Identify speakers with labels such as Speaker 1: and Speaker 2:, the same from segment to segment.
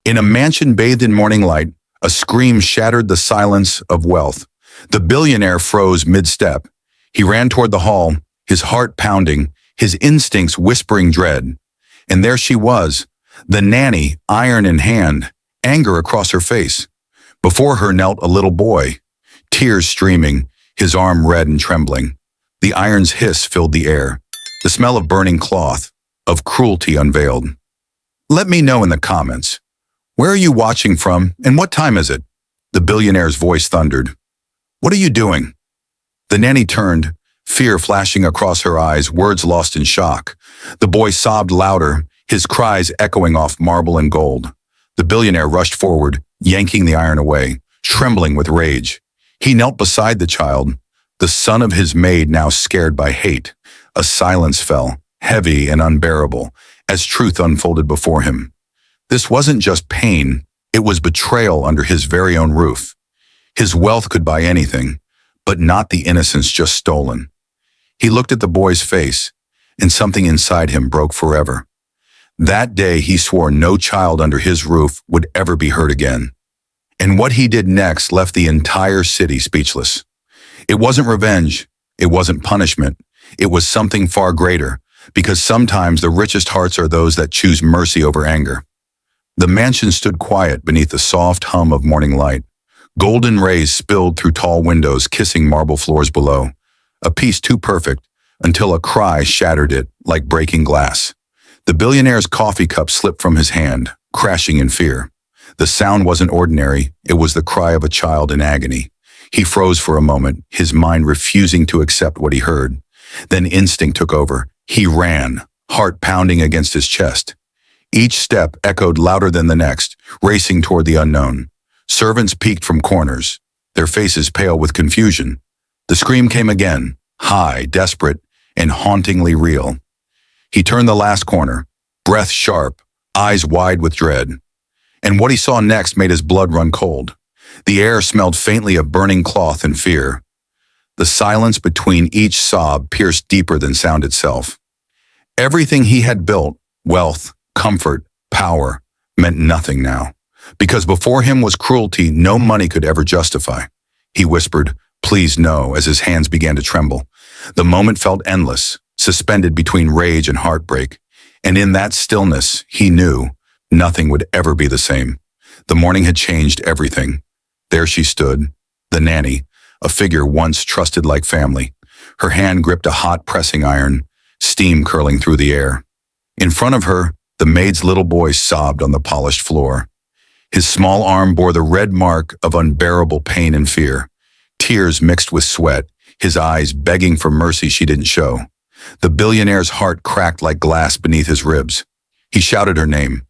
Speaker 1: In a mansion bathed in morning light, a scream shattered the silence of wealth. The billionaire froze mid-step. He ran toward the hall, his heart pounding, his instincts whispering dread. And there she was, the nanny, iron in hand, anger across her face. Before her knelt a little boy, tears streaming, his arm red and trembling. The iron's hiss filled the air, the smell of burning cloth, of cruelty unveiled. Let me know in the comments. Where are you watching from, and what time is it? The billionaire's voice thundered. What are you doing? The nanny turned, fear flashing across her eyes, words lost in shock. The boy sobbed louder, his cries echoing off marble and gold. The billionaire rushed forward, yanking the iron away, trembling with rage. He knelt beside the child, the son of his maid now scared by hate. A silence fell, heavy and unbearable, as truth unfolded before him. This wasn't just pain, it was betrayal under his very own roof. His wealth could buy anything, but not the innocence just stolen. He looked at the boy's face, and something inside him broke forever. That day he swore no child under his roof would ever be hurt again. And what he did next left the entire city speechless. It wasn't revenge, it wasn't punishment, it was something far greater, because sometimes the richest hearts are those that choose mercy over anger. The mansion stood quiet beneath the soft hum of morning light. Golden rays spilled through tall windows, kissing marble floors below. A peace too perfect, until a cry shattered it like breaking glass. The billionaire's coffee cup slipped from his hand, crashing in fear. The sound wasn't ordinary, it was the cry of a child in agony. He froze for a moment, his mind refusing to accept what he heard. Then instinct took over. He ran, heart pounding against his chest. Each step echoed louder than the next, racing toward the unknown. Servants peeked from corners, their faces pale with confusion. The scream came again, high, desperate, and hauntingly real. He turned the last corner, breath sharp, eyes wide with dread. And what he saw next made his blood run cold. The air smelled faintly of burning cloth and fear. The silence between each sob pierced deeper than sound itself. Everything he had built, wealth, comfort, power, meant nothing now. Because before him was cruelty no money could ever justify. He whispered, "Please no," as his hands began to tremble. The moment felt endless, suspended between rage and heartbreak. And in that stillness, he knew nothing would ever be the same. The morning had changed everything. There she stood, the nanny, a figure once trusted like family. Her hand gripped a hot pressing iron, steam curling through the air. In front of her, the maid's little boy sobbed on the polished floor. His small arm bore the red mark of unbearable pain and fear. Tears mixed with sweat, his eyes begging for mercy she didn't show. The billionaire's heart cracked like glass beneath his ribs. He shouted her name,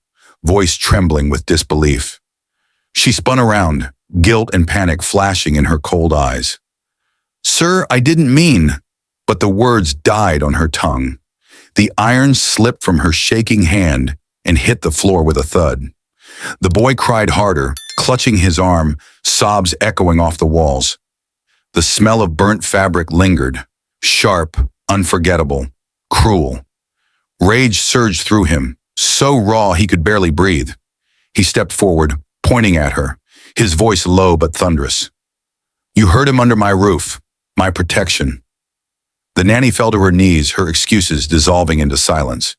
Speaker 1: voice trembling with disbelief. She spun around, guilt and panic flashing in her cold eyes. "Sir, I didn't mean," but the words died on her tongue. The iron slipped from her shaking hand and hit the floor with a thud. The boy cried harder, clutching his arm, sobs echoing off the walls. The smell of burnt fabric lingered, sharp, unforgettable, cruel. Rage surged through him, so raw he could barely breathe. He stepped forward, pointing at her, his voice low but thunderous. "You heard him under my roof, my protection." The nanny fell to her knees, her excuses dissolving into silence.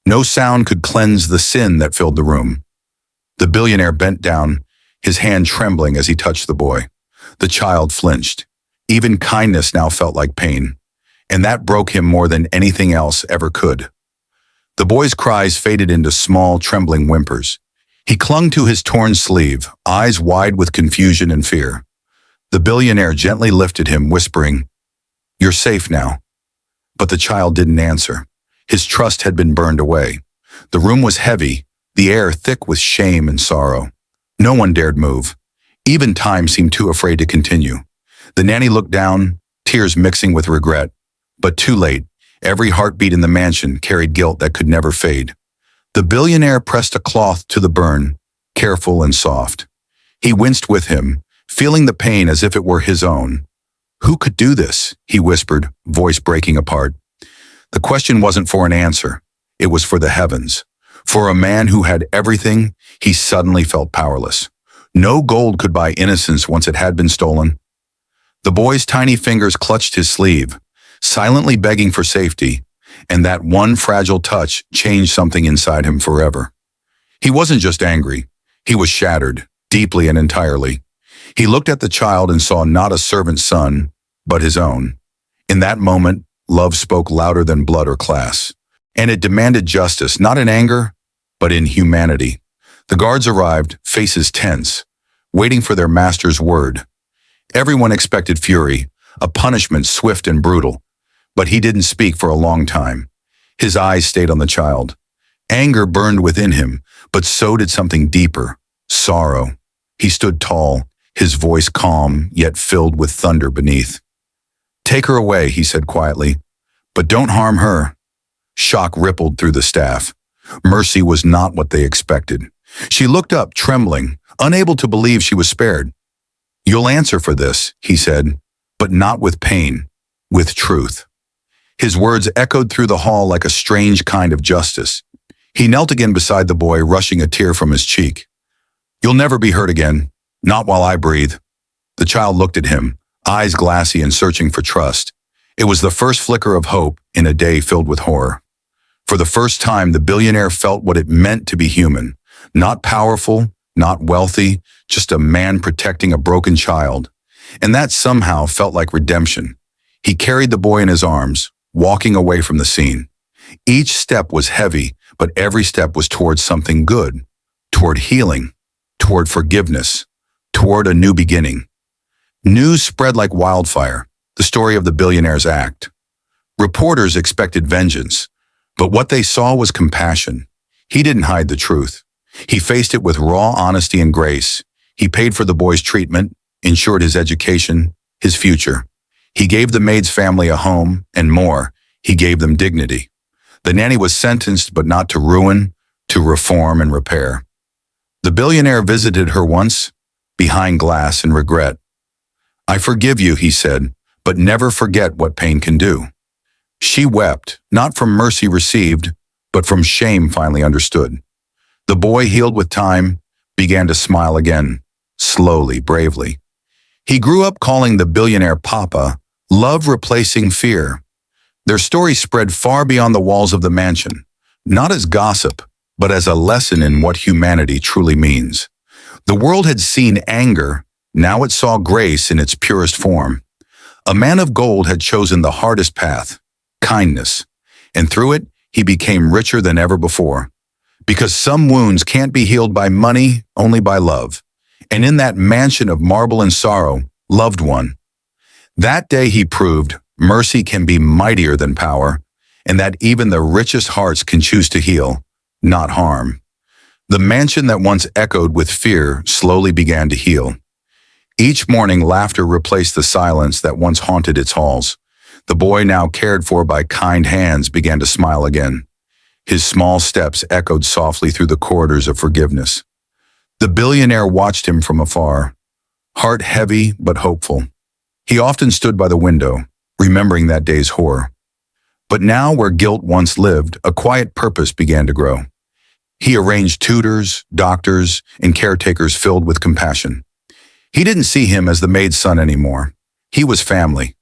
Speaker 1: No sound could cleanse the sin that filled the room. The billionaire bent down, his hand trembling as he touched the boy. The child flinched. Even kindness now felt like pain, and that broke him more than anything else ever could. The boy's cries faded into small, trembling whimpers. He clung to his torn sleeve, eyes wide with confusion and fear. The billionaire gently lifted him, whispering, "You're safe now." But the child didn't answer. His trust had been burned away. The room was heavy, the air thick with shame and sorrow. No one dared move. Even time seemed too afraid to continue. The nanny looked down, tears mixing with regret. But too late, every heartbeat in the mansion carried guilt that could never fade. The billionaire pressed a cloth to the burn, careful and soft. He winced with him, feeling the pain as if it were his own. "Who could do this?" he whispered, voice breaking apart. The question wasn't for an answer. It was for the heavens, For a man who had everything, he suddenly felt powerless. No gold could buy innocence once it had been stolen. The boy's tiny fingers clutched his sleeve, silently begging for safety, and that one fragile touch changed something inside him forever. He wasn't just angry. He was shattered, deeply and entirely. He looked at the child and saw not a servant's son, but his own. In that moment, love spoke louder than blood or class. And it demanded justice, not in anger, but in humanity. The guards arrived, faces tense, waiting for their master's word. Everyone expected fury, a punishment swift and brutal. But he didn't speak for a long time. His eyes stayed on the child. Anger burned within him, but so did something deeper, sorrow. He stood tall, his voice calm, yet filled with thunder beneath. "Take her away," he said quietly, "but don't harm her." Shock rippled through the staff. Mercy was not what they expected. She looked up, trembling, unable to believe she was spared. "You'll answer for this," he said, "but not with pain, with truth." His words echoed through the hall like a strange kind of justice. He knelt again beside the boy, rushing a tear from his cheek. "You'll never be hurt again, not while I breathe." The child looked at him, eyes glassy and searching for trust. It was the first flicker of hope in a day filled with horror. For the first time, the billionaire felt what it meant to be human. Not powerful, not wealthy, just a man protecting a broken child. And that somehow felt like redemption. He carried the boy in his arms, walking away from the scene. Each step was heavy, but every step was toward something good, toward healing, toward forgiveness, toward a new beginning. News spread like wildfire, the story of the billionaire's act. Reporters expected vengeance, but what they saw was compassion. He didn't hide the truth. He faced it with raw honesty and grace. He paid for the boy's treatment, ensured his education, his future. He gave the maid's family a home, and more, he gave them dignity. The nanny was sentenced, but not to ruin, to reform and repair. The billionaire visited her once, behind glass and regret. "I forgive you," he said, "but never forget what pain can do." She wept, not from mercy received, but from shame finally understood. The boy, healed with time, began to smile again, slowly, bravely. He grew up calling the billionaire Papa, love replacing fear. Their story spread far beyond the walls of the mansion, not as gossip, but as a lesson in what humanity truly means. The world had seen anger, now it saw grace in its purest form. A man of gold had chosen the hardest path, kindness, and through it, he became richer than ever before. Because some wounds can't be healed by money, only by love. And in that mansion of marble and sorrow, loved one. That day he proved mercy can be mightier than power, and that even the richest hearts can choose to heal, not harm. The mansion that once echoed with fear slowly began to heal. Each morning, laughter replaced the silence that once haunted its halls. The boy, now cared for by kind hands, began to smile again. His small steps echoed softly through the corridors of forgiveness. The billionaire watched him from afar, heart heavy but hopeful. He often stood by the window, remembering that day's horror. But now, where guilt once lived, a quiet purpose began to grow. He arranged tutors, doctors, and caretakers filled with compassion. He didn't see him as the maid's son anymore. He was family.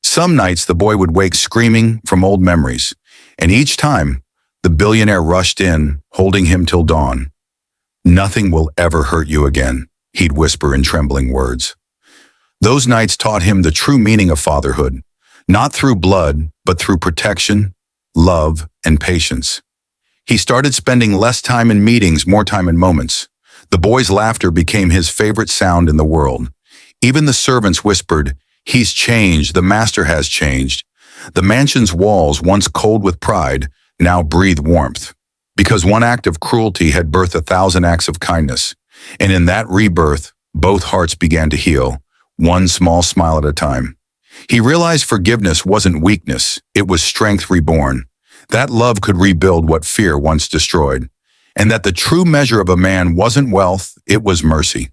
Speaker 1: Some nights the boy would wake screaming from old memories, and each time, the billionaire rushed in, holding him till dawn. "Nothing will ever hurt you again," he'd whisper in trembling words. Those nights taught him the true meaning of fatherhood, not through blood, but through protection, love, and patience. He started spending less time in meetings, more time in moments. The boy's laughter became his favorite sound in the world. Even the servants whispered, "He's changed, the master has changed." The mansion's walls, once cold with pride, now breathed warmth. Because one act of cruelty had birthed 1,000 acts of kindness. And in that rebirth, both hearts began to heal, one small smile at a time. He realized forgiveness wasn't weakness, it was strength reborn. That love could rebuild what fear once destroyed. And that the true measure of a man wasn't wealth, it was mercy.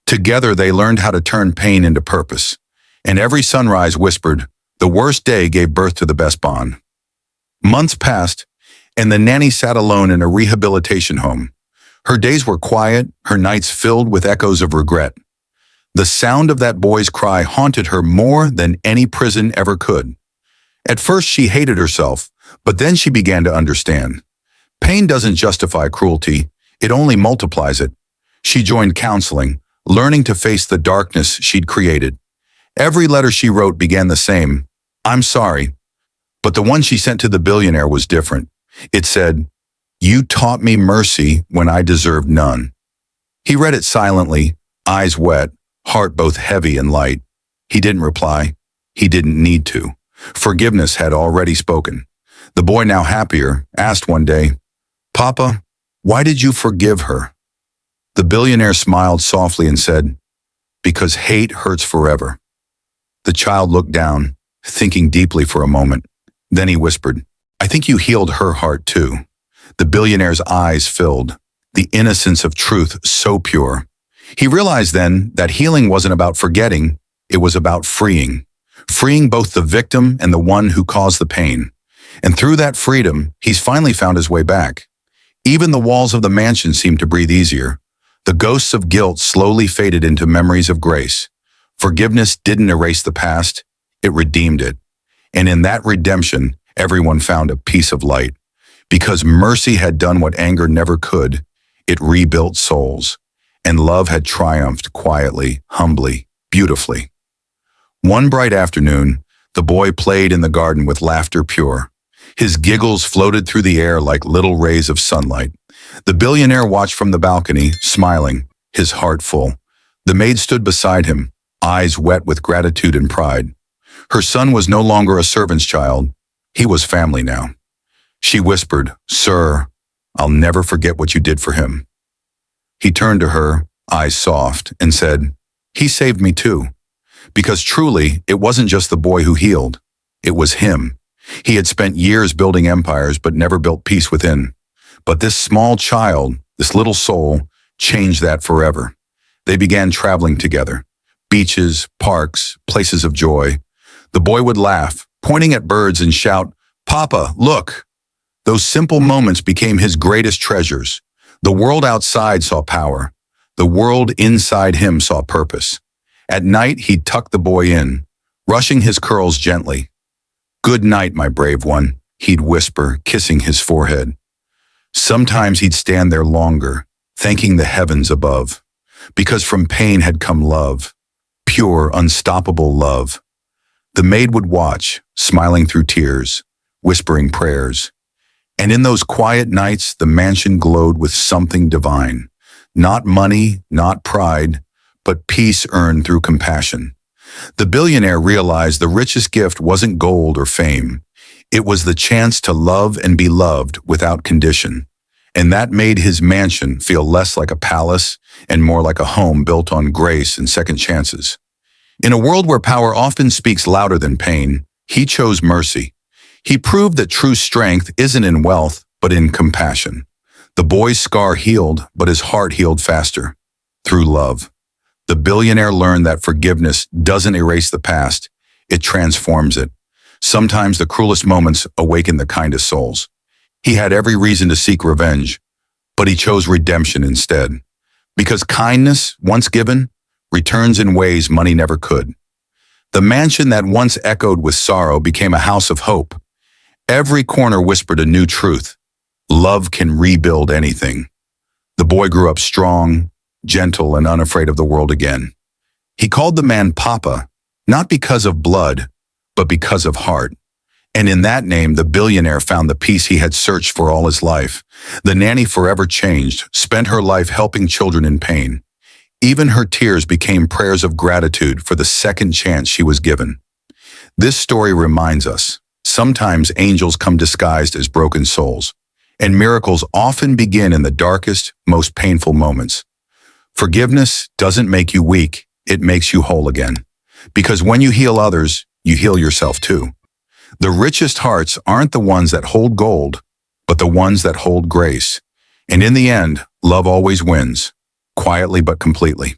Speaker 1: Together they learned how to turn pain into purpose. And every sunrise whispered, the worst day gave birth to the best bond. Months passed, and the nanny sat alone in a rehabilitation home. Her days were quiet, her nights filled with echoes of regret. The sound of that boy's cry haunted her more than any prison ever could. At first she hated herself, but then she began to understand. Pain doesn't justify cruelty, it only multiplies it. She joined counseling, learning to face the darkness she'd created. Every letter she wrote began the same, "I'm sorry." But the one she sent to the billionaire was different. It said, "You taught me mercy when I deserved none." He read it silently, eyes wet, heart both heavy and light. He didn't reply. He didn't need to. Forgiveness had already spoken. The boy, now happier, asked one day, "Papa, why did you forgive her?" The billionaire smiled softly and said, "Because hate hurts forever." The child looked down, thinking deeply for a moment. Then he whispered, "I think you healed her heart too." The billionaire's eyes filled, the innocence of truth so pure. He realized then that healing wasn't about forgetting, it was about freeing. Freeing both the victim and the one who caused the pain. And through that freedom, he's finally found his way back. Even the walls of the mansion seemed to breathe easier. The ghosts of guilt slowly faded into memories of grace. Forgiveness didn't erase the past, it redeemed it. And in that redemption, everyone found a piece of light. Because mercy had done what anger never could, it rebuilt souls. And love had triumphed quietly, humbly, beautifully. One bright afternoon, the boy played in the garden with laughter pure. His giggles floated through the air like little rays of sunlight. The billionaire watched from the balcony, smiling, his heart full. The maid stood beside him, eyes wet with gratitude and pride. Her son was no longer a servant's child. He was family now. She whispered, "Sir, I'll never forget what you did for him." He turned to her, eyes soft, and said, "He saved me too." Because truly, it wasn't just the boy who healed. It was him. He had spent years building empires but never built peace within. But this small child, this little soul, changed that forever. They began traveling together. Beaches, parks, places of joy. The boy would laugh, pointing at birds and shout, "Papa, look!" Those simple moments became his greatest treasures. The world outside saw power. The world inside him saw purpose. At night, he'd tuck the boy in, brushing his curls gently. "Good night, my brave one," he'd whisper, kissing his forehead. Sometimes he'd stand there longer, thanking the heavens above, because from pain had come love, pure, unstoppable love. The maid would watch, smiling through tears, whispering prayers. And in those quiet nights, the mansion glowed with something divine. Not money, not pride, but peace earned through compassion. The billionaire realized the richest gift wasn't gold or fame. It was the chance to love and be loved without condition. And that made his mansion feel less like a palace and more like a home built on grace and second chances. In a world where power often speaks louder than pain, he chose mercy. He proved that true strength isn't in wealth, but in compassion. The boy's scar healed, but his heart healed faster, through love. The billionaire learned that forgiveness doesn't erase the past, it transforms it. Sometimes the cruelest moments awaken the kindest souls. He had every reason to seek revenge, but he chose redemption instead. Because kindness, once given, returns in ways money never could. The mansion that once echoed with sorrow became a house of hope. Every corner whispered a new truth. Love can rebuild anything. The boy grew up strong, gentle, and unafraid of the world again. He called the man Papa, not because of blood, but because of heart. And in that name, the billionaire found the peace he had searched for all his life. The nanny forever changed, spent her life helping children in pain. Even her tears became prayers of gratitude for the second chance she was given. This story reminds us, sometimes angels come disguised as broken souls, and miracles often begin in the darkest, most painful moments. Forgiveness doesn't make you weak, it makes you whole again. Because when you heal others, you heal yourself too. The richest hearts aren't the ones that hold gold, but the ones that hold grace. And in the end, love always wins, quietly but completely.